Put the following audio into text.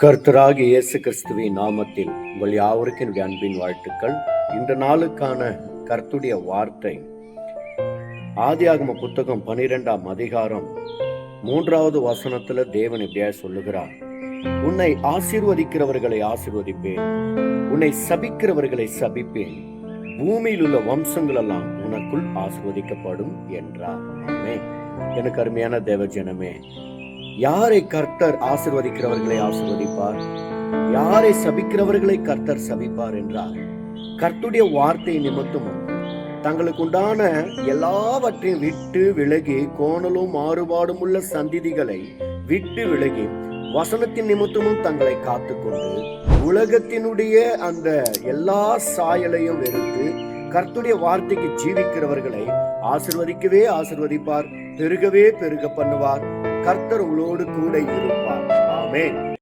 கர்த்தராகிய இயேசு கிறிஸ்துவின் நாமத்தில் உங்கள் யாவருக்கும் என்னுடைய அன்பின் வாழ்த்துக்கள். இந்த நாளுக்கான கர்த்தருடைய வார்த்தை ஆதியாகம புத்தகம் 12ஆம் அதிகாரம் 3வது வசனத்துல தேவன் இப்படியா சொல்லுகிறார், உன்னை ஆசீர்வதிக்கிறவர்களை ஆசீர்வதிப்பேன், உன்னை சபிக்கிறவர்களை சபிப்பேன், பூமியில் உள்ள வம்சங்கள் எல்லாம் உனக்குள் ஆசீர்வதிக்கப்படும் என்றார். ஆமென். எனக்கு அருமையான தேவ ஜனமே, யாரை கர்த்தர் ஆசீர்வதிக்கிறவர்களை ஆசீர்வதிப்பார், யாரை சபிக்கிறவர்களை கர்த்தர் சபிப்பார் என்றார். கர்த்தருடைய வார்த்தை நிமித்தமும் தங்களுக்கு உண்டான எல்லாவற்றையும் விட்டு விலகி, கோணலும் மாறுபாடும் உள்ள சந்ததிகளை விட்டு விலகி, வசனத்தின் நிமித்தமும் தங்களை காத்துக்கொண்டு உலகத்தினுடைய அந்த எல்லா சாயலையும் வெறுத்து கர்த்தருடைய வார்த்தைக்கு ஜீவிக்கிறவர்களை ஆசீர்வதிக்கவே ஆசீர்வதிப்பார், பெருகவே பெருக பண்ணுவார். கர்த்தர் உங்களோடு கூட இருப்பார். ஆமென்.